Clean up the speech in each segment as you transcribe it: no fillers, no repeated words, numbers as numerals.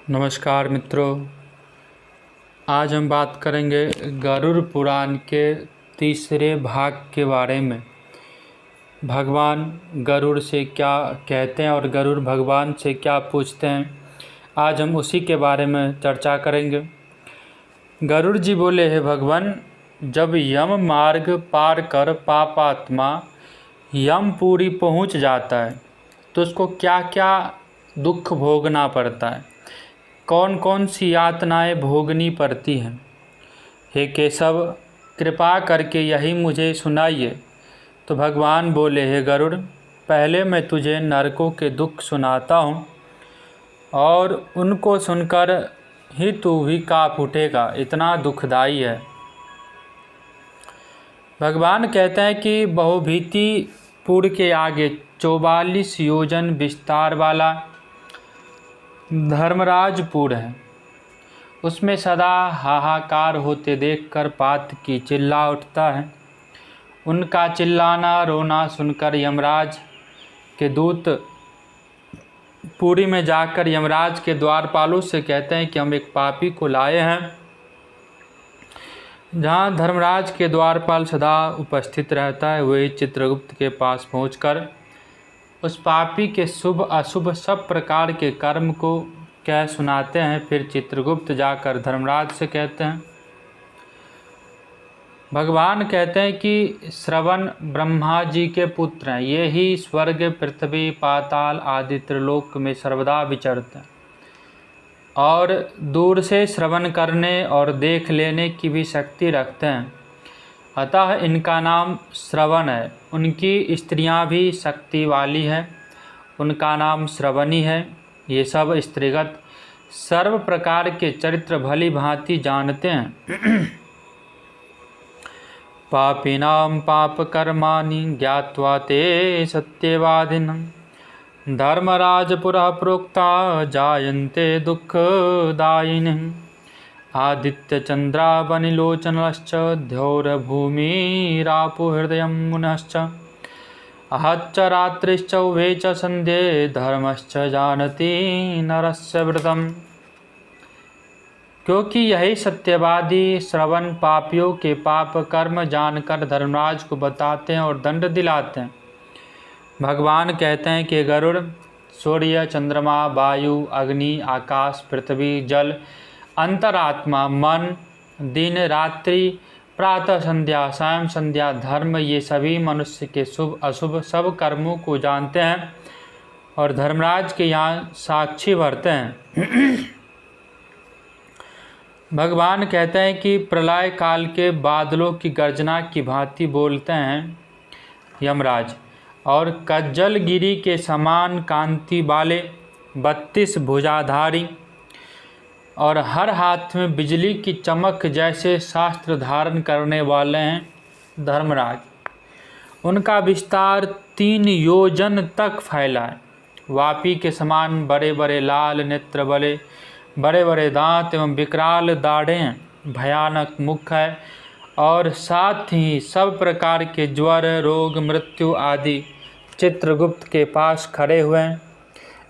नमस्कार मित्रों, आज हम बात करेंगे गरुड़ पुराण के तीसरे भाग के बारे में। भगवान गरुड़ से क्या कहते हैं और गरुड़ भगवान से क्या पूछते हैं, आज हम उसी के बारे में चर्चा करेंगे। गरुड़ जी बोले, हे भगवान, जब यम मार्ग पार कर पापात्मा यमपुरी पहुंच जाता है तो उसको क्या क्या दुख भोगना पड़ता है, कौन कौन सी यातनाएं भोगनी पड़ती हैं। हे केशव, कृपा करके यही मुझे सुनाइए। तो भगवान बोले, हे गरुड़, पहले मैं तुझे नरकों के दुख सुनाता हूँ और उनको सुनकर ही तू भी काँप उठेगा, इतना दुखदाई है। भगवान कहते हैं कि बहुभीतिपुर के आगे 44 योजन विस्तार वाला धर्मराजपुर है। उसमें सदा हाहाकार होते देखकर पातकी चिल्ला उठता है। उनका चिल्लाना रोना सुनकर यमराज के दूत पुरी में जाकर यमराज के द्वारपालों से कहते हैं कि हम एक पापी को लाए हैं। जहाँ धर्मराज के द्वारपाल सदा उपस्थित रहता है, वही चित्रगुप्त के पास पहुंचकर उस पापी के शुभ अशुभ सब प्रकार के कर्म को कह सुनाते हैं। फिर चित्रगुप्त जाकर धर्मराज से कहते हैं, भगवान कहते हैं कि श्रवण ब्रह्मा जी के पुत्र हैं, ये ही स्वर्ग पृथ्वी पाताल आदि त्रिलोक में सर्वदा विचरते हैं और दूर से श्रवण करने और देख लेने की भी शक्ति रखते हैं, अतः इनका नाम श्रवण है। उनकी स्त्रियां भी शक्ति वाली हैं, उनका नाम श्रवणी है। ये सब स्त्रीगत सर्व प्रकार के चरित्र भली भांति जानते हैं। पापिनां पाप कर्माणि ज्ञात्वा ते सत्यवादिनं धर्मराजपुरः प्रोक्ता जायन्ते दुःखदायिनः आदित्य चंद्रावनिलोचनश्च द्यौरभूमिरापो हृदय मुनश्च आहच्च रात्रिश्च उभे च संध्ये धर्मश्च जानति नरस्य व्रतम्। क्योंकि यही सत्यवादी श्रवण पापियों के पाप कर्म जानकर धर्मराज को बताते हैं और दंड दिलाते हैं। भगवान कहते हैं कि गरुड़, सूर्य चंद्रमा वायु अग्नि आकाश पृथ्वी जल अंतरात्मा मन दिन रात्रि प्रातः संध्या सायं संध्या धर्म, ये सभी मनुष्य के शुभ अशुभ सब कर्मों को जानते हैं और धर्मराज के यहाँ साक्षी भरते हैं। भगवान कहते हैं कि प्रलय काल के बादलों की गर्जना की भांति बोलते हैं यमराज, और कज्जलगिरी के समान कांति वाले 32 भुजाधारी और हर हाथ में बिजली की चमक जैसे शास्त्र धारण करने वाले हैं धर्मराज। उनका विस्तार 3 योजन तक फैला है। वापी के समान बड़े बड़े लाल नेत्र वाले बड़े बड़े दांत एवं विकराल दाढ़ें हैं, भयानक मुख है और साथ ही सब प्रकार के ज्वर रोग मृत्यु आदि चित्रगुप्त के पास खड़े हुए हैं।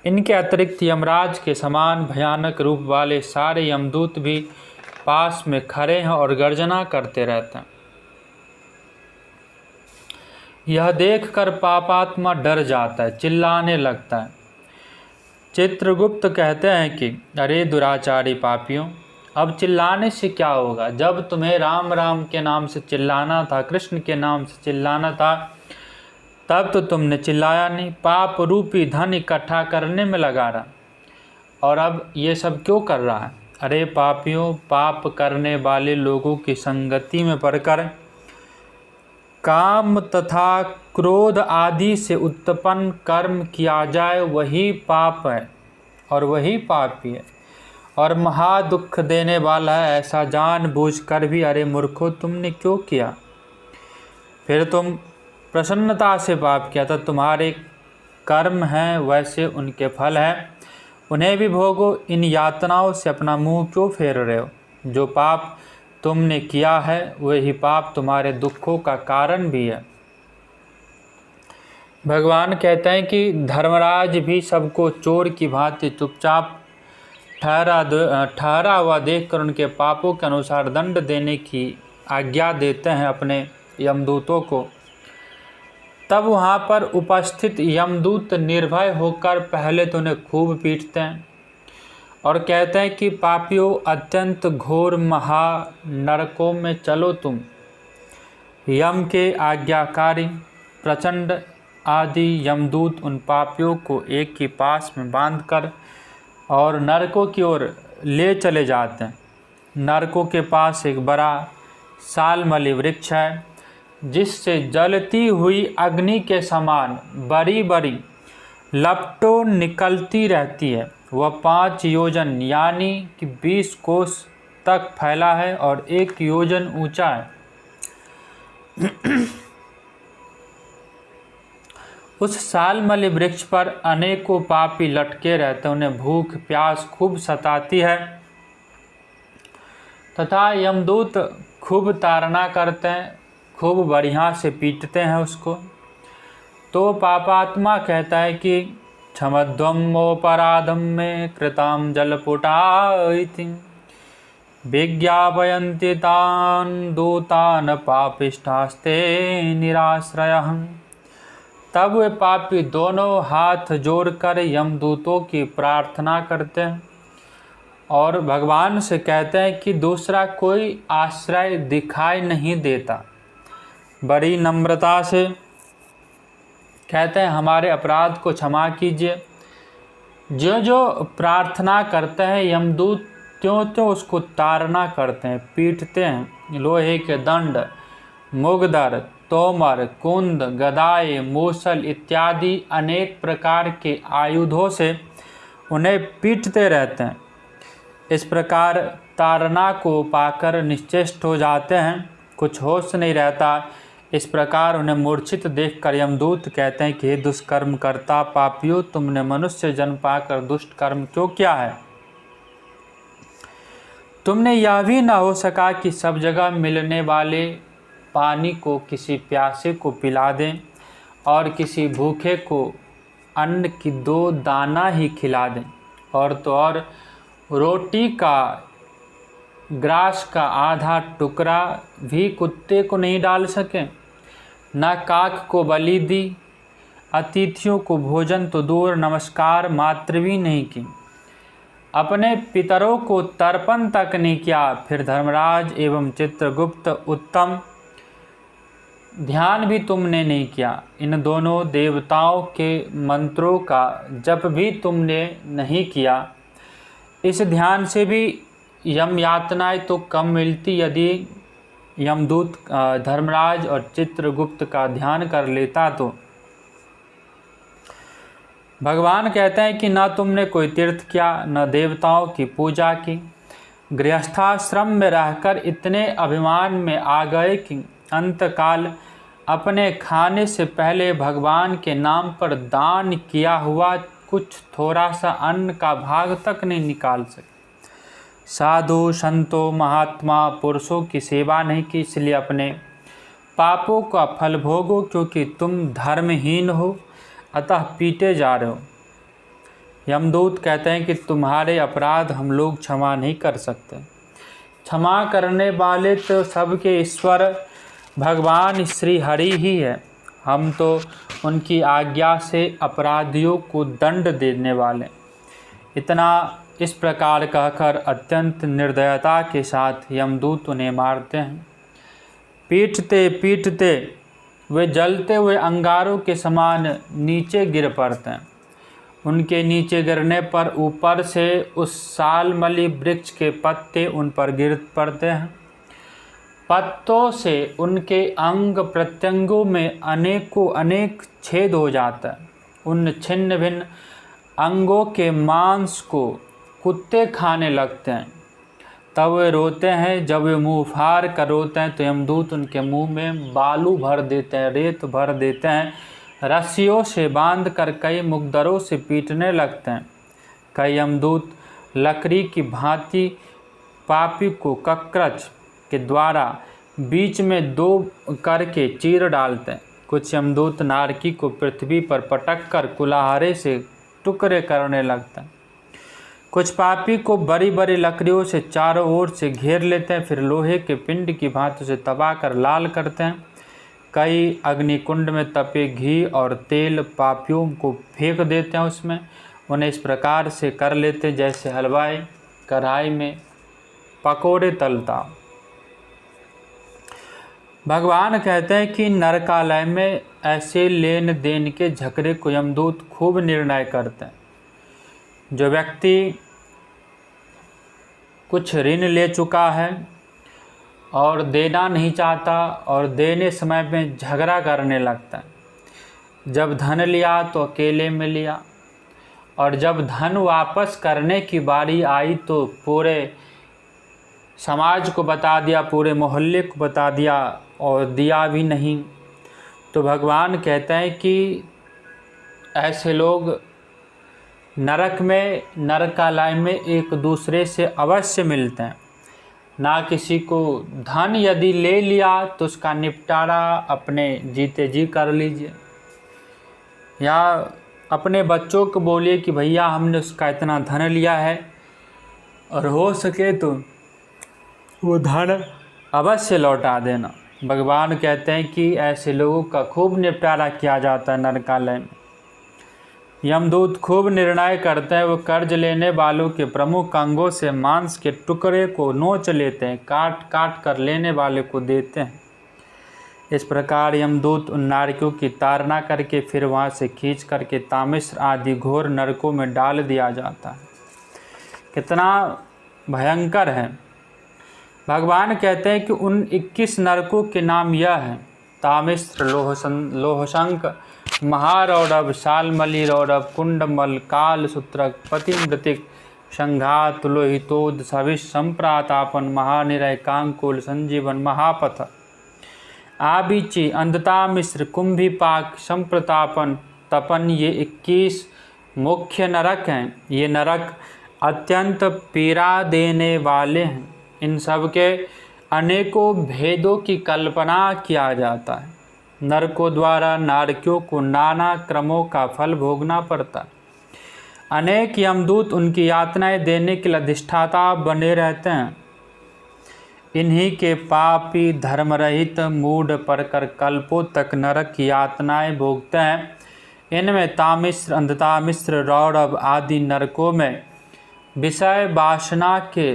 इनके अतिरिक्त यमराज के समान भयानक रूप वाले सारे यमदूत भी पास में खड़े हैं और गर्जना करते रहते हैं। यह देखकर पापात्मा डर जाता है, चिल्लाने लगता है। चित्रगुप्त कहते हैं कि अरे दुराचारी पापियों, अब चिल्लाने से क्या होगा? जब तुम्हें राम राम के नाम से चिल्लाना था, कृष्ण के नाम से चिल्लाना था, तब तो तुमने चिल्लाया नहीं, पाप रूपी धन इकट्ठा करने में लगा रहा, और अब ये सब क्यों कर रहा है? अरे पापियों, पाप करने वाले लोगों की संगति में पड़कर काम तथा क्रोध आदि से उत्पन्न कर्म किया जाए, वही पाप है और वही पापी है और महा दुख देने वाला है। ऐसा जानबूझकर भी अरे मूर्खों, तुमने क्यों किया? फिर तुम प्रसन्नता से पाप किया था, तुम्हारे कर्म हैं वैसे उनके फल हैं, उन्हें भी भोगो। इन यातनाओं से अपना मुंह क्यों फेर रहे हो? जो पाप तुमने किया है वही पाप तुम्हारे दुखों का कारण भी है। भगवान कहते हैं कि धर्मराज भी सबको चोर की भांति चुपचाप ठहरा हुआ देखकर उनके पापों के अनुसार दंड देने की आज्ञा देते हैं अपने यमदूतों को। तब वहाँ पर उपस्थित यमदूत निर्भय होकर पहले तो उन्हें खूब पीटते हैं और कहते हैं कि पापियों, अत्यंत घोर महा नरकों में चलो तुम। यम के आज्ञाकारी प्रचंड आदि यमदूत उन पापियों को एक ही पास में बांधकर और नरकों की ओर ले चले जाते हैं। नरकों के पास एक बड़ा सालमली वृक्ष है जिससे जलती हुई अग्नि के समान बड़ी बड़ी लपटों निकलती रहती है। वह 5 योजन यानी कि 20 कोस तक फैला है और 1 योजन ऊंचा है। उस सालमली वृक्ष पर अनेकों पापी लटके रहते हैं। उन्हें भूख प्यास खूब सताती है तथा यमदूत खूब ताड़ना करते हैं, खूब बढ़िया से पीटते हैं उसको। तो पापात्मा कहता है कि क्षमध्वमोपराधम में कृताम जलपुटाइति विज्ञापयन्ति तान् दूतान् पापिष्ठास्ते निराश्रयः। तब वे पापी दोनों हाथ जोड़कर यमदूतों की प्रार्थना करते हैं और भगवान से कहते हैं कि दूसरा कोई आश्रय दिखाई नहीं देता। बड़ी नम्रता से कहते हैं हमारे अपराध को क्षमा कीजिए। जो जो प्रार्थना करते हैं यमदूत त्यों त्यों उसको ताड़ना करते हैं, पीटते हैं। लोहे के दंड, मुगदर, तोमर, कुंद, गदाए, मूसल इत्यादि अनेक प्रकार के आयुधों से उन्हें पीटते रहते हैं। इस प्रकार ताड़ना को पाकर निश्चेष्ट हो जाते हैं, कुछ होश नहीं रहता। इस प्रकार उन्हें मूर्छित देखकर यमदूत कहते हैं कि हे दुष्कर्म करता पापियों, तुमने मनुष्य जन्म पाकर दुष्ट कर्म क्यों किया है? तुमने यह भी न हो सका कि सब जगह मिलने वाले पानी को किसी प्यासे को पिला दें और किसी भूखे को अन्न की 2 दाना ही खिला दें, और तो और रोटी का ग्रास का आधा टुकड़ा भी कुत्ते को नहीं डाल सके, न काक को बलि दी, अतिथियों को भोजन तो दूर नमस्कार मात्र भी नहीं की, अपने पितरों को तर्पण तक नहीं किया। फिर धर्मराज एवं चित्रगुप्त उत्तम ध्यान भी तुमने नहीं किया। इन दोनों देवताओं के मंत्रों का जप भी तुमने नहीं किया। इस ध्यान से भी यम यातनाएं तो कम मिलती यदि यमदूत धर्मराज और चित्रगुप्त का ध्यान कर लेता तो। भगवान कहते हैं कि न तुमने कोई तीर्थ किया, न देवताओं की पूजा की, गृहस्थाश्रम में रहकर इतने अभिमान में आ गए कि अंतकाल अपने खाने से पहले भगवान के नाम पर दान किया हुआ कुछ थोड़ा सा अन्न का भाग तक नहीं निकाल सके। साधु संतों महात्मा पुरुषों की सेवा नहीं की, इसलिए अपने पापों का फल भोगो, क्योंकि तुम धर्महीन हो अतः पीटे जा रहे हो। यमदूत कहते हैं कि तुम्हारे अपराध हम लोग क्षमा नहीं कर सकते। क्षमा करने वाले तो सबके ईश्वर भगवान श्री हरि ही है। हम तो उनकी आज्ञा से अपराधियों को दंड देने वाले। इतना इस प्रकार कहकर अत्यंत निर्दयता के साथ यमदूत उन्हें मारते हैं। पीटते पीटते वे जलते हुए अंगारों के समान नीचे गिर पड़ते हैं। उनके नीचे गिरने पर ऊपर से उस सालमली वृक्ष के पत्ते उन पर गिर पड़ते हैं। पत्तों से उनके अंग प्रत्यंगों में अनेकों अनेक छेद हो जाता है। उन छिन्न भिन्न अंगों के मांस को कुत्ते खाने लगते हैं। तब वे रोते हैं। जब वे मुँह फाड़ कर रोते हैं तो यमदूत उनके मुंह में बालू भर देते हैं, रेत भर देते हैं। रस्सियों से बांधकर कई मुकदरों से पीटने लगते हैं। कई यमदूत लकड़ी की भांति पापी को कक्रच के द्वारा बीच में 2 करके चीर डालते हैं। कुछ यमदूत नारकी को पृथ्वी पर पटक कर कुल्हाड़े से टुकड़े करने लगते हैं। कुछ पापी को बड़ी बड़ी लकड़ियों से चारों ओर से घेर लेते हैं, फिर लोहे के पिंड की भांति उसे दबा कर लाल करते हैं। कई अग्निकुंड में तपे घी और तेल पापियों को फेंक देते हैं उसमें। उन्हें इस प्रकार से कर लेते जैसे हलवाई कढ़ाई में पकोड़े तलता। भगवान कहते हैं कि नरकालय में ऐसे लेन देन के झगड़े को यमदूत खूब निर्णय करते हैं। जो व्यक्ति कुछ ऋण ले चुका है और देना नहीं चाहता और देने समय में झगड़ा करने लगता है। जब धन लिया तो अकेले में लिया, और जब धन वापस करने की बारी आई तो पूरे समाज को बता दिया, पूरे मोहल्ले को बता दिया और दिया भी नहीं। तो भगवान कहते हैं कि ऐसे लोग नरक में, नरकालय में एक दूसरे से अवश्य मिलते हैं। ना किसी को धन यदि ले लिया तो उसका निपटारा अपने जीते जी कर लीजिए, या अपने बच्चों को बोलिए कि भैया हमने उसका इतना धन लिया है और हो सके तो वो धन अवश्य लौटा देना। भगवान कहते हैं कि ऐसे लोगों का खूब निपटारा किया जाता है नरकालय में। यमदूत खूब निर्णय करते हैं। वो कर्ज लेने वालों के प्रमुख अंगों से मांस के टुकड़े को नोच लेते हैं, काट काट कर लेने वाले को देते हैं। इस प्रकार यमदूत उन नारकियों की ताड़ना करके फिर वहाँ से खींच करके तामिश्र आदि घोर नरकों में डाल दिया जाता है। कितना भयंकर है। भगवान कहते हैं कि उन 21 नरकों के नाम यह हैं: तामिश्र, लोहशंक, महारौरव, शालमली रौरव, कुंडमल, काल सूत्रक, पतिमृतिक, संघात, लोहितोद, सविश, संप्रातापन, महानिरय, कांकुल, संजीवन, महापथ, आबिची, अंधतामिश्र, कुंभिपाक, संप्रतापन, तपन, ये 21 मुख्य नरक हैं। ये नरक अत्यंत पीड़ा देने वाले हैं। इन सब के अनेकों भेदों की कल्पना किया जाता है। नरकों द्वारा नारकियों को नाना क्रमों का फल भोगना पड़ता है। अनेक यमदूत उनकी यातनाएं देने के लिए अधिष्ठाता बने रहते हैं। इन्हीं के पापी धर्मरहित मूड पड़कर कल्पों तक नरक की यातनाएं भोगते हैं। इनमें तामिश्र, अंधतामिश्र, रौरव आदि नरकों में विषय वासना के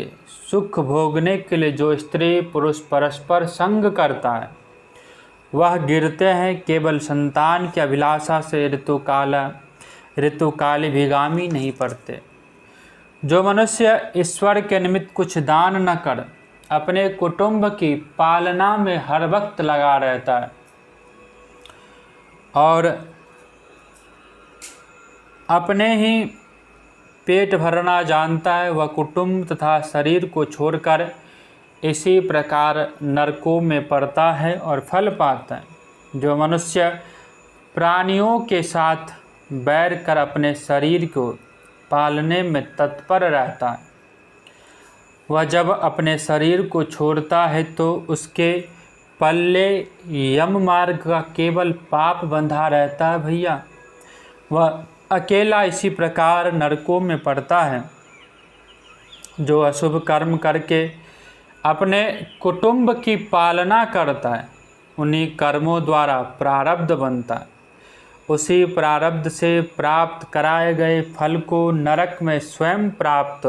सुख भोगने के लिए जो स्त्री पुरुष परस्पर संग करता है वह गिरते हैं। केवल संतान की अभिलाषा से ऋतुकाल भिगामी नहीं पड़ते। जो मनुष्य ईश्वर के निमित्त कुछ दान न कर अपने कुटुंब की पालना में हर वक्त लगा रहता है और अपने ही पेट भरना जानता है, वह कुटुंब तथा शरीर को छोड़कर इसी प्रकार नरकों में पड़ता है और फल पाता है। जो मनुष्य प्राणियों के साथ बैर कर अपने शरीर को पालने में तत्पर रहता है, वह जब अपने शरीर को छोड़ता है तो उसके पल्ले यम मार्ग का केवल पाप बंधा रहता है। भैया, वह अकेला इसी प्रकार नरकों में पड़ता है। जो अशुभ कर्म करके अपने कुटुंब की पालना करता है, उन्हीं कर्मों द्वारा प्रारब्ध बनता है। उसी प्रारब्ध से प्राप्त कराए गए फल को नरक में स्वयं प्राप्त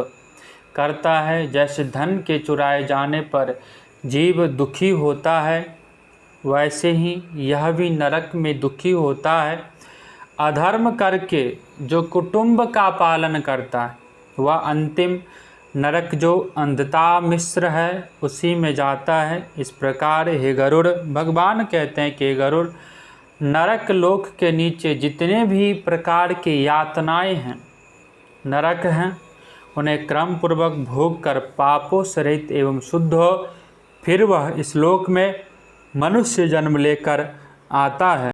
करता है। जैसे धन के चुराए जाने पर जीव दुखी होता है, वैसे ही यह भी नरक में दुखी होता है। अधर्म करके जो कुटुंब का पालन करता है वह अंतिम नरक जो अंधतामिश्र है उसी में जाता है। इस प्रकार हे गरुड़, भगवान कहते हैं कि हे गरुड़, नरक लोक के नीचे जितने भी प्रकार की यातनाएं हैं, नरक हैं, उन्हें क्रम पूर्वक भोग कर पापों से रहित एवं शुद्ध हो, फिर वह इस लोक में मनुष्य जन्म लेकर आता है।